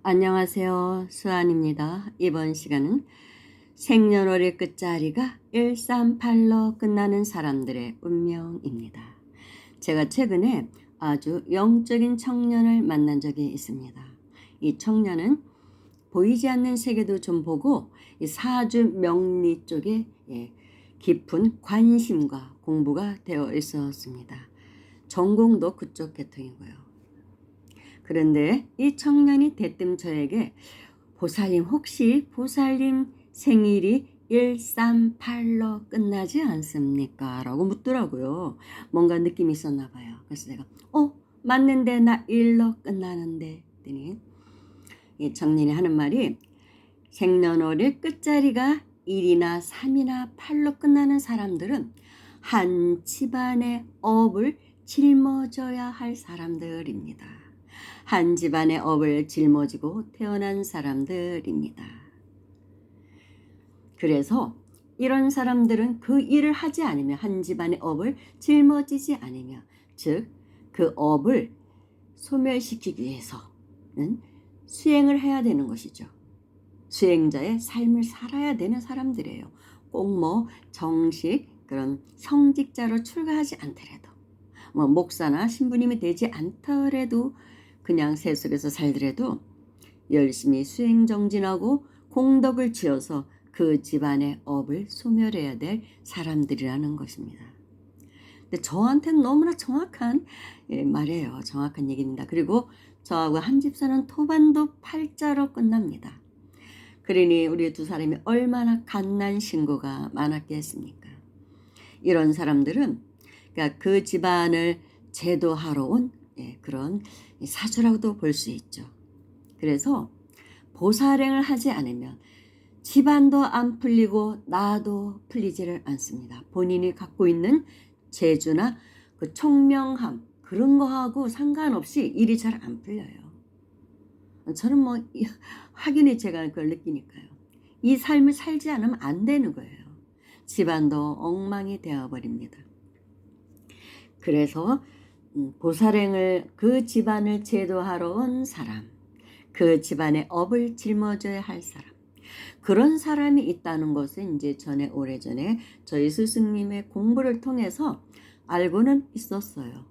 안녕하세요. 수아입니다. 이번 시간은 생년월일 끝자리가 138로 끝나는 사람들의 운명입니다. 제가 최근에 아주 영적인 청년을 만난 적이 있습니다. 이 청년은 보이지 않는 세계도 좀 보고 이 사주 명리 쪽에 깊은 관심과 공부가 되어 있었습니다. 전공도 그쪽 계통이고요. 그런데 이 청년이 대뜸 저에게 혹시 보살님 생일이 138로 끝나지 않습니까? 라고 묻더라고요. 뭔가 느낌이 있었나 봐요. 그래서 제가 맞는데 나 1로 끝나는데 했더니 이 청년이 하는 말이 생년월일 끝자리가 1이나 3이나 8로 끝나는 사람들은 한 집안의 업을 짊어져야 할 사람들입니다. 한 집안의 업을 짊어지고 태어난 사람들입니다. 그래서 이런 사람들은 그 일을 하지 않으면 한 집안의 업을 짊어지지 않으면 즉 그 업을 소멸시키기 위해서는 수행을 해야 되는 것이죠. 수행자의 삶을 살아야 되는 사람들이에요. 꼭 정식 그런 성직자로 출가하지 않더라도 목사나 신부님이 되지 않더라도 그냥 세속에서 살더라도 열심히 수행정진하고 공덕을 지어서 그 집안의 업을 소멸해야 될 사람들이라는 것입니다. 근데 저한테는 너무나 정확한 말이에요. 정확한 얘기입니다. 그리고 저하고 한 집 사는 토반도 팔자로 끝납니다. 그러니 우리 두 사람이 얼마나 갓난 신고가 많았겠습니까? 이런 사람들은 그러니까 그 집안을 제도하러 온 그런 사주라고도 볼 수 있죠. 그래서 보살행을 하지 않으면 집안도 안 풀리고 나도 풀리지를 않습니다. 본인이 갖고 있는 재주나 그 총명함 그런 거하고 상관없이 일이 잘 안 풀려요. 저는 확연히 제가 그걸 느끼니까요. 이 삶을 살지 않으면 안 되는 거예요. 집안도 엉망이 되어버립니다. 그래서 보살행을 그 집안을 제도하러 온 사람, 그 집안의 업을 짊어져야 할 사람, 그런 사람이 있다는 것은 이제 오래전에 저희 스승님의 공부를 통해서 알고는 있었어요.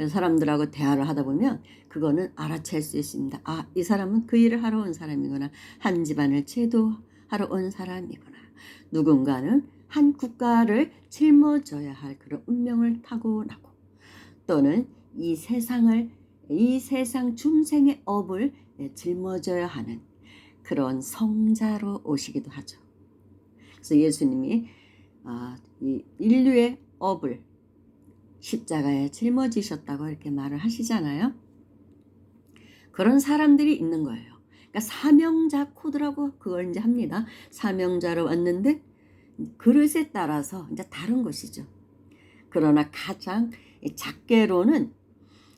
사람들하고 대화를 하다 보면 그거는 알아챌 수 있습니다. 이 사람은 그 일을 하러 온 사람이구나. 한 집안을 제도하러 온 사람이구나. 누군가는 한 국가를 짊어져야 할 그런 운명을 타고나고 또는 이 세상 중생의 업을 짊어져야 하는 그런 성자로 오시기도 하죠. 그래서 예수님이 이 인류의 업을 십자가에 짊어지셨다고 이렇게 말을 하시잖아요. 그런 사람들이 있는 거예요. 그러니까 사명자 코드라고 그걸 이제 합니다. 사명자로 왔는데 그릇에 따라서 이제 다른 것이죠. 그러나 가장 작게로는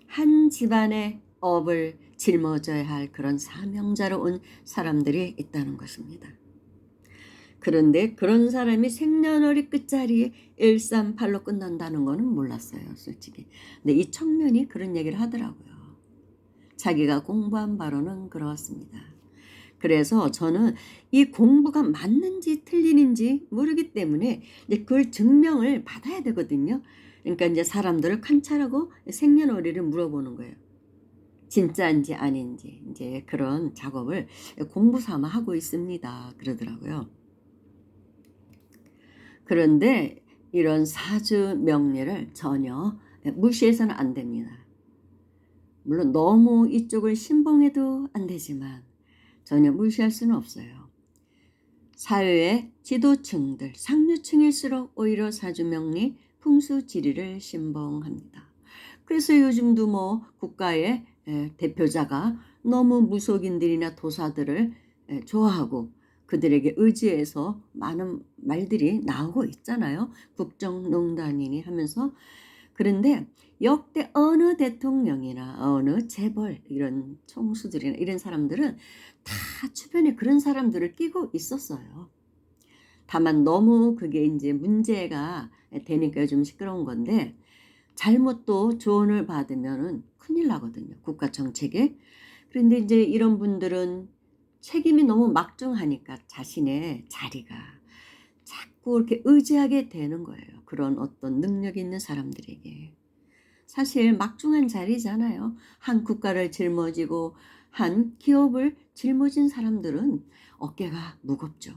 한 집안의 업을 짊어져야 할 그런 사명자로 온 사람들이 있다는 것입니다. 그런데 그런 사람이 생년월일 끝자리에 138로 끝난다는 거는 몰랐어요, 솔직히. 근데 이 청년이 그런 얘기를 하더라고요. 자기가 공부한 바로는 그렇습니다. 그래서 저는 이 공부가 맞는지 틀리는지 모르기 때문에 이제 그걸 증명을 받아야 되거든요. 그러니까 이제 사람들을 관찰하고 생년월일을 물어보는 거예요. 진짜인지 아닌지 이제 그런 작업을 공부 삼아 하고 있습니다. 그러더라고요. 그런데 이런 사주 명리를 전혀 무시해서는 안 됩니다. 물론 너무 이쪽을 신봉해도 안 되지만 전혀 무시할 수는 없어요. 사회의 지도층들, 상류층일수록 오히려 사주명리, 풍수지리를 신봉합니다. 그래서 요즘도 국가의 대표자가 너무 무속인들이나 도사들을 좋아하고 그들에게 의지해서 많은 말들이 나오고 있잖아요. 국정농단이니 하면서. 그런데 역대 어느 대통령이나 어느 재벌 이런 총수들이나 이런 사람들은 다 주변에 그런 사람들을 끼고 있었어요. 다만 너무 그게 이제 문제가 되니까 요즘 시끄러운 건데 잘못 또 조언을 받으면 큰일 나거든요. 국가 정책에. 그런데 이제 이런 분들은 책임이 너무 막중하니까 자신의 자리가 자꾸 이렇게 의지하게 되는 거예요, 그런 어떤 능력 있는 사람들에게. 사실 막중한 자리잖아요. 한 국가를 짊어지고 한 기업을 짊어진 사람들은 어깨가 무겁죠.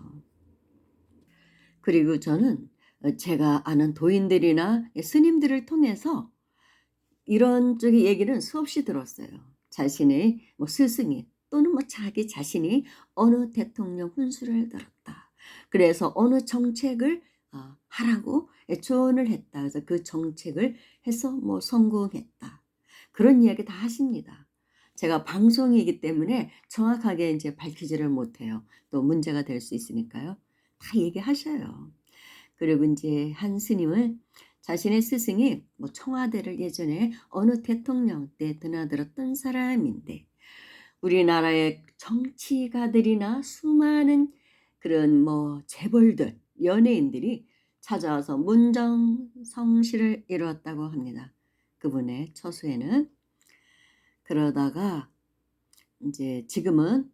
그리고 저는 제가 아는 도인들이나 스님들을 통해서 이런 쪽의 얘기는 수없이 들었어요. 자신의 뭐 스승이 또는 뭐 자기 자신이 어느 대통령 훈수를 들었다. 그래서 어느 정책을 하라고 조언을 했다. 그래서 그 정책을 해서 뭐 성공했다. 그런 이야기 다 하십니다. 제가 방송이기 때문에 정확하게 이제 밝히지를 못해요. 또 문제가 될 수 있으니까요. 다 얘기하셔요. 그리고 이제 한 스님은 자신의 스승이 뭐 청와대를 예전에 어느 대통령 때 드나들었던 사람인데 우리나라의 정치가들이나 수많은 그런 뭐 재벌들, 연예인들이 찾아와서 문정성시를 이루었다고 합니다. 그분의 처소에는. 그러다가 이제 지금은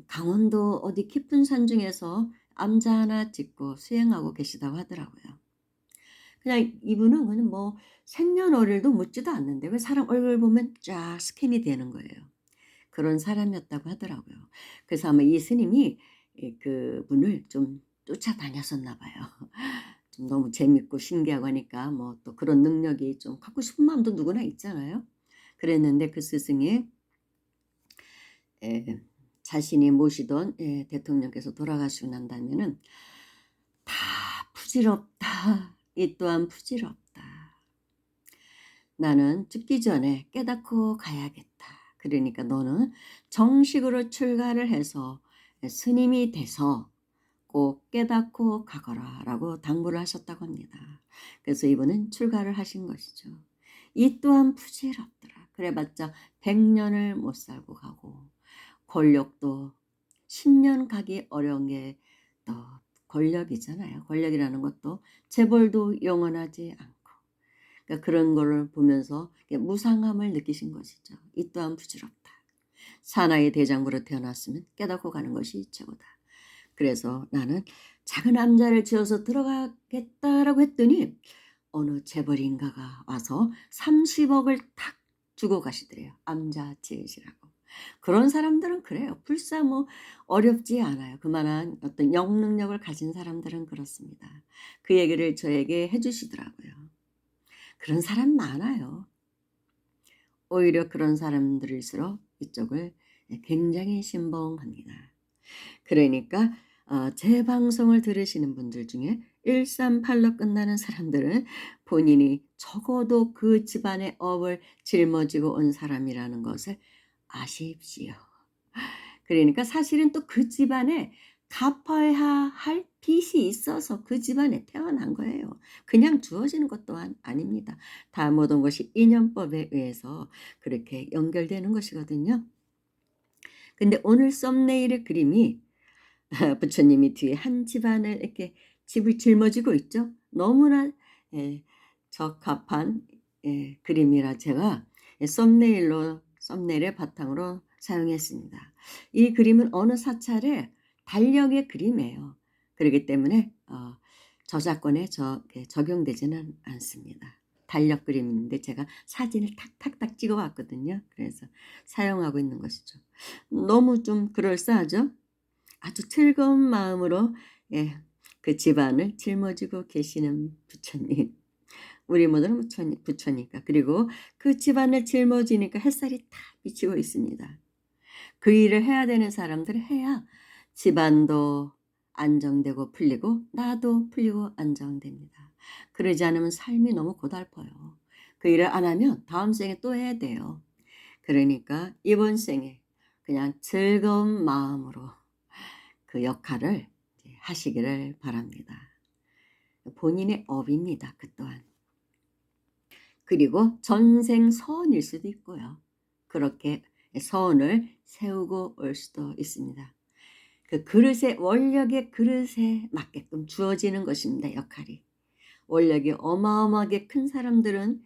강원도 어디 깊은 산 중에서 암자 하나 짓고 수행하고 계시다고 하더라고요. 그냥 이분은 그냥 뭐 생년월일도 묻지도 않는데 왜 사람 얼굴 보면 쫙 스캔이 되는 거예요. 그런 사람이었다고 하더라고요. 그래서 아마 이 스님이 그분을 좀 쫓아다녔었나 봐요. 좀 너무 재밌고 신기하고 하니까 뭐 또 그런 능력이 좀 갖고 싶은 마음도 누구나 있잖아요. 그랬는데 그 스승이 에, 자신이 모시던 대통령께서 돌아가시고 난 다음에는 다 부질없다. 이 또한 부질없다. 나는 죽기 전에 깨닫고 가야겠다. 그러니까 너는 정식으로 출가를 해서 스님이 돼서 꼭 깨닫고 가거라 라고 당부를 하셨다고 합니다. 그래서 이분은 출가를 하신 것이죠. 이 또한 부질없더라. 그래봤자 100년을 못 살고 가고 권력도 10년 가기 어려운 게 또 권력이잖아요. 권력이라는 것도 재벌도 영원하지 않고 그러니까 그런 거를 보면서 무상함을 느끼신 것이죠. 이 또한 부질없다. 사나이 대장부로 태어났으면 깨닫고 가는 것이 최고다. 그래서 나는 작은 암자를 지어서 들어가겠다라고 했더니 어느 재벌인가가 와서 30억을 탁 주고 가시더래요. 암자 지으시라고. 그런 사람들은 그래요. 불사 뭐 어렵지 않아요. 그만한 어떤 영능력을 가진 사람들은 그렇습니다. 그 얘기를 저에게 해주시더라고요. 그런 사람 많아요. 오히려 그런 사람들일수록 이쪽을 굉장히 신봉합니다. 그러니까 제 방송을 들으시는 분들 중에 138로 끝나는 사람들은 본인이 적어도 그 집안의 업을 짊어지고 온 사람이라는 것을 아십시오. 그러니까 사실은 또 그 집안에 갚아야 할 빚이 있어서 그 집안에 태어난 거예요. 그냥 주어지는 것 또한 아닙니다. 다 모든 것이 인연법에 의해서 그렇게 연결되는 것이거든요. 근데 오늘 썸네일의 그림이 부처님이 뒤에 한 집안을 이렇게 집을 짊어지고 있죠. 너무나 적합한 그림이라 제가 썸네일의 바탕으로 사용했습니다. 이 그림은 어느 사찰의 달력의 그림이에요. 그렇기 때문에 저작권에 적용되지는 않습니다. 달력 그림인데 제가 사진을 탁탁탁 찍어 왔거든요. 그래서 사용하고 있는 것이죠. 너무 좀 그럴싸하죠? 아주 즐거운 마음으로 그 집안을 짊어지고 계시는 부처님. 우리 모두는 부처니까. 그리고 그 집안을 짊어지니까 햇살이 다 비치고 있습니다. 그 일을 해야 되는 사람들은 해야 집안도 안정되고 풀리고 나도 풀리고 안정됩니다. 그러지 않으면 삶이 너무 고달퍼요. 그 일을 안 하면 다음 생에 또 해야 돼요. 그러니까 이번 생에 그냥 즐거운 마음으로 그 역할을 하시기를 바랍니다. 본인의 업입니다. 그 또한. 그리고 전생 서원일 수도 있고요. 그렇게 서원을 세우고 올 수도 있습니다. 그 그릇의 원력의 그릇에 맞게끔 주어지는 것입니다. 역할이. 원력이 어마어마하게 큰 사람들은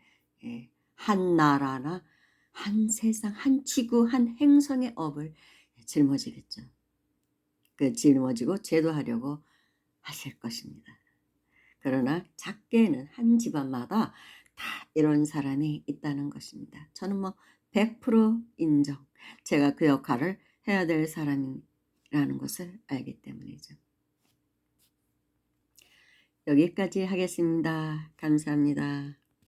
한 나라나 한 세상, 한 지구, 한 행성의 업을 짊어지겠죠. 그 짊어지고 제도하려고 하실 것입니다. 그러나 작게는 한 집안마다 다 이런 사람이 있다는 것입니다. 저는 뭐 100% 인정. 제가 그 역할을 해야 될 사람이라는 것을 알기 때문이죠. 여기까지 하겠습니다. 감사합니다.